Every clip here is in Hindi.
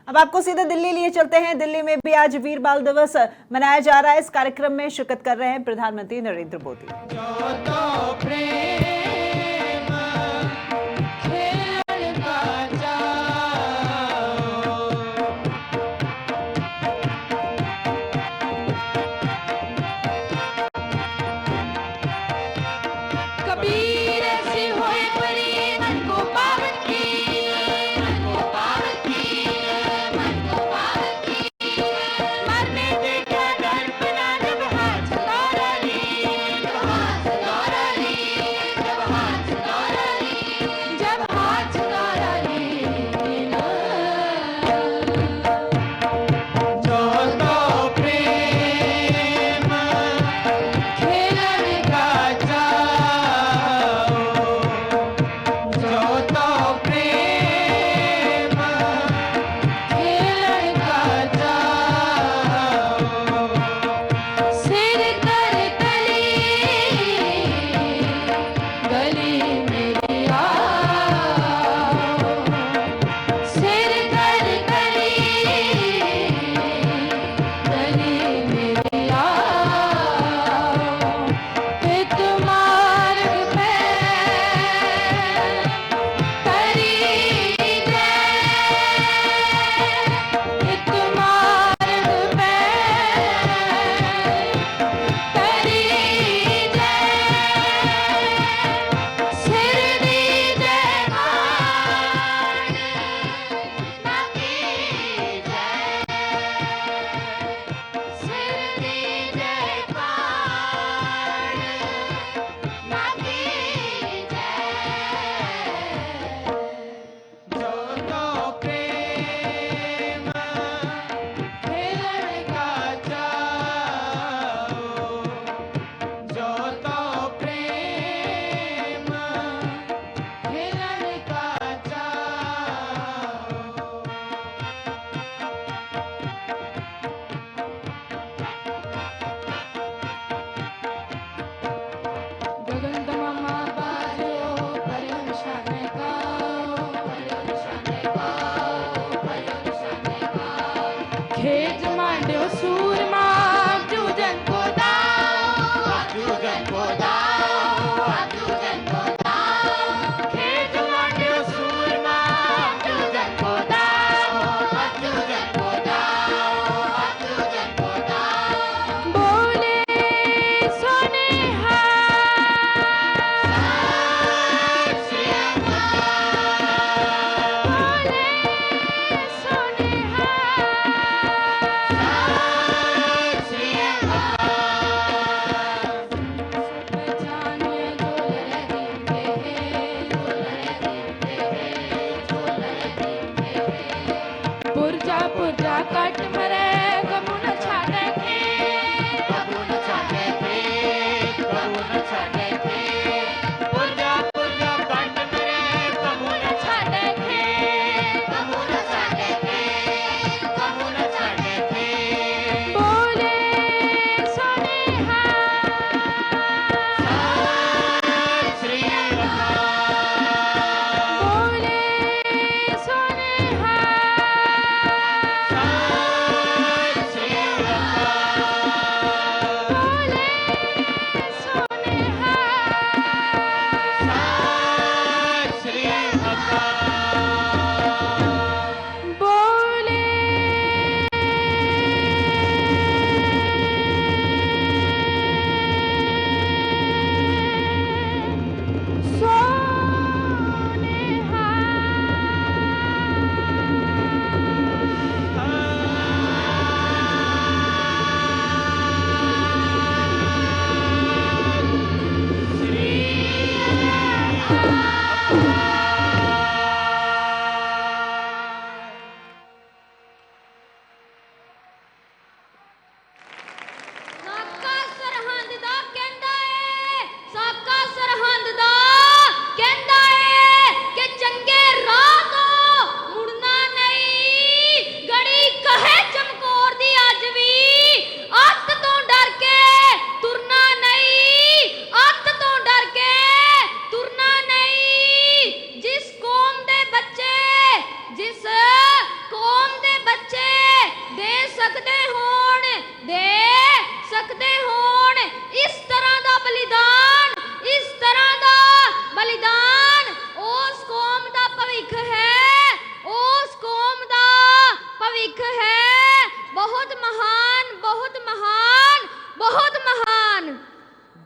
अब आपको सीधे दिल्ली लिए चलते हैं। दिल्ली में भी आज वीर बाल दिवस मनाया जा रहा है। इस कार्यक्रम में शिरकत कर रहे हैं प्रधानमंत्री नरेंद्र मोदी।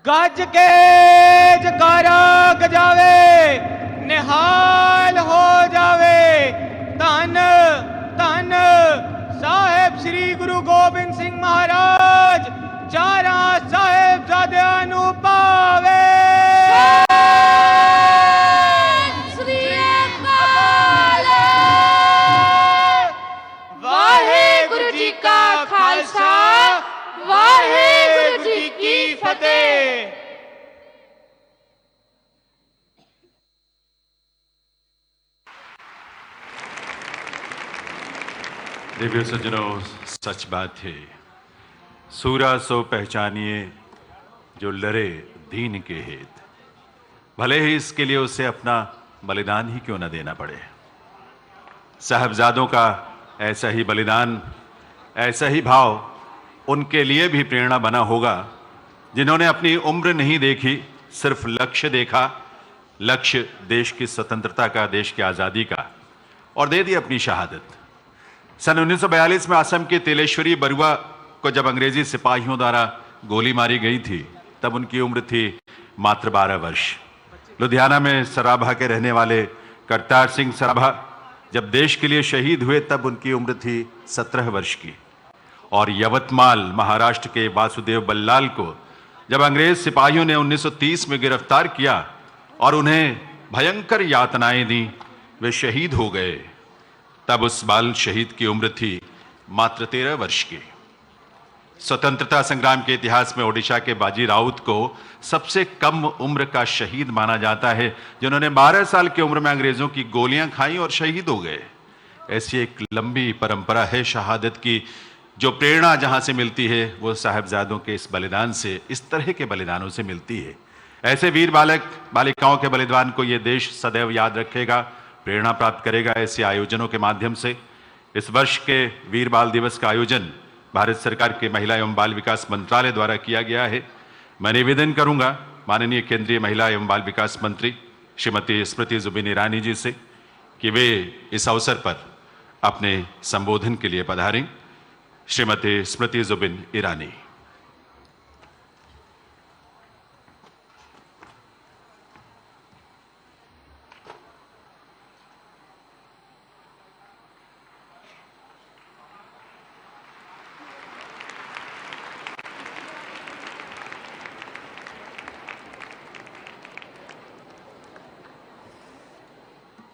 गज के जकारा गजावे, निहाल हो जावे। धन धन साहेब श्री गुरु गोबिंद सिंह महाराज, चारा साहेबजादियां नू पावे। वाहेगुरु जी का खालसा, वाहेगुरु जी की फतेह। दिव्य सज्जनों, सच बात है, सूरा सो पहचानिए जो लड़े दीन के हित, भले ही इसके लिए उसे अपना बलिदान ही क्यों न देना पड़े। साहबजादों का ऐसा ही बलिदान, ऐसा ही भाव उनके लिए भी प्रेरणा बना होगा जिन्होंने अपनी उम्र नहीं देखी, सिर्फ लक्ष्य देखा। लक्ष्य देश की स्वतंत्रता का, देश की आज़ादी का, और दे दी अपनी शहादत। सन 1942 में असम के तेलेश्वरी बरुआ को जब अंग्रेजी सिपाहियों द्वारा गोली मारी गई थी, तब उनकी उम्र थी मात्र 12 वर्ष। लुधियाना में सराभा के रहने वाले करतार सिंह सराभा जब देश के लिए शहीद हुए, तब उनकी उम्र थी 17 वर्ष की। और यवतमाल महाराष्ट्र के वासुदेव बल्लाल को जब अंग्रेज सिपाहियों ने 1930 में गिरफ्तार किया और उन्हें भयंकर यातनाएं दी, वे शहीद हो गए, तब उस बाल शहीद की उम्र थी मात्र 13 वर्ष की। स्वतंत्रता संग्राम के इतिहास में ओडिशा के बाजी राउत को सबसे कम उम्र का शहीद माना जाता है, जिन्होंने 12 साल की उम्र में अंग्रेजों की गोलियां खाई और शहीद हो गए। ऐसी एक लंबी परंपरा है शहादत की, जो प्रेरणा जहां से मिलती है वो साहबजादों के इस बलिदान से, इस तरह के बलिदानों से मिलती है। ऐसे वीर बालक बालिकाओं के बलिदान को ये देश सदैव याद रखेगा, प्रेरणा प्राप्त करेगा ऐसे आयोजनों के माध्यम से। इस वर्ष के वीर बाल दिवस का आयोजन भारत सरकार के महिला एवं बाल विकास मंत्रालय द्वारा किया गया है। मैं निवेदन करूंगा माननीय केंद्रीय महिला एवं बाल विकास मंत्री श्रीमती स्मृति जुबिन ईरानी जी से कि वे इस अवसर पर अपने संबोधन के लिए पधारें। श्रीमती स्मृति जुबिन ईरानी।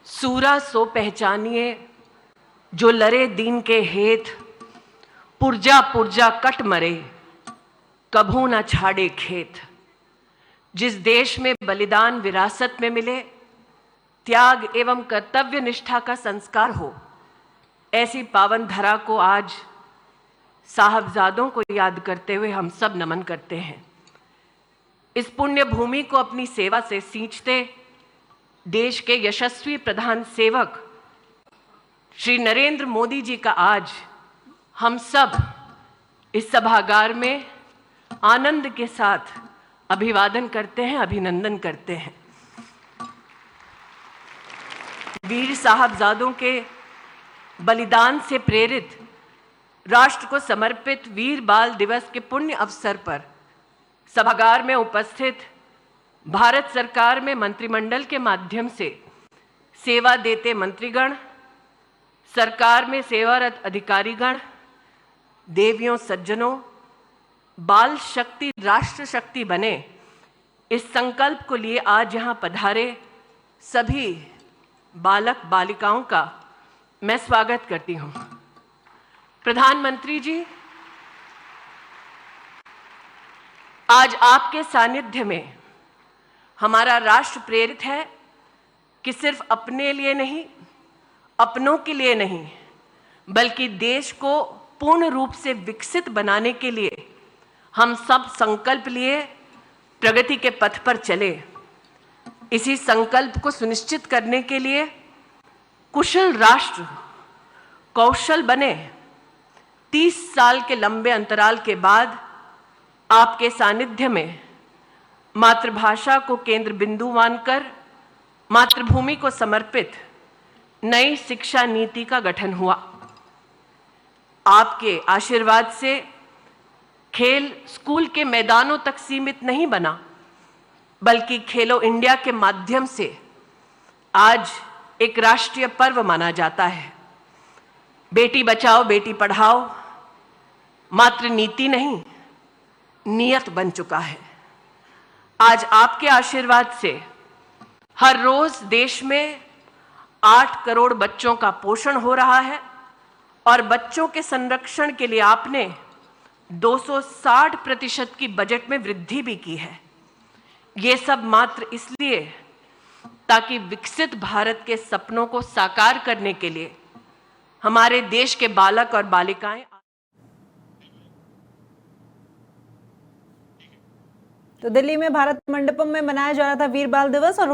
सूरा सो पहचानिए जो लरे दीन के हेत, पुरजा पुरजा कट मरे कभू न छाड़े खेत। जिस देश में बलिदान विरासत में मिले, त्याग एवं कर्तव्य निष्ठा का संस्कार हो, ऐसी पावन धरा को आज साहबजादों को याद करते हुए हम सब नमन करते हैं। इस पुण्य भूमि को अपनी सेवा से सींचते देश के यशस्वी प्रधान सेवक श्री नरेंद्र मोदी जी का आज हम सब इस सभागार में आनंद के साथ अभिवादन करते हैं, अभिनंदन करते हैं। वीर साहबजादों के बलिदान से प्रेरित, राष्ट्र को समर्पित वीर बाल दिवस के पुण्य अवसर पर सभागार में उपस्थित भारत सरकार में मंत्रिमंडल के माध्यम से सेवा देते मंत्रीगण, सरकार में सेवारत अधिकारीगण, देवियों सज्जनों, बाल शक्ति राष्ट्र शक्ति बने, इस संकल्प को लिए आज यहाँ पधारे सभी बालक बालिकाओं का मैं स्वागत करती हूँ। प्रधानमंत्री जी, आज आपके सानिध्य में हमारा राष्ट्र प्रेरित है कि सिर्फ अपने लिए नहीं, अपनों के लिए नहीं, बल्कि देश को पूर्ण रूप से विकसित बनाने के लिए हम सब संकल्प लिए प्रगति के पथ पर चले। इसी संकल्प को सुनिश्चित करने के लिए कुशल राष्ट्र कौशल बने। 30 साल के लंबे अंतराल के बाद आपके सानिध्य में मातृभाषा को केंद्र बिंदु मानकर मातृभूमि को समर्पित नई शिक्षा नीति का गठन हुआ। आपके आशीर्वाद से खेल स्कूल के मैदानों तक सीमित नहीं बना, बल्कि खेलो इंडिया के माध्यम से आज एक राष्ट्रीय पर्व माना जाता है। बेटी बचाओ बेटी पढ़ाओ मात्र नीति नहीं, नियत बन चुका है। आज आपके आशीर्वाद से हर रोज देश में 8 करोड़ बच्चों का पोषण हो रहा है और बच्चों के संरक्षण के लिए आपने 260% की बजट में वृद्धि भी की है। ये सब मात्र इसलिए ताकि विकसित भारत के सपनों को साकार करने के लिए हमारे देश के बालक और बालिकाएं। तो दिल्ली में भारत मंडपम में मनाया जा रहा था वीर बाल दिवस और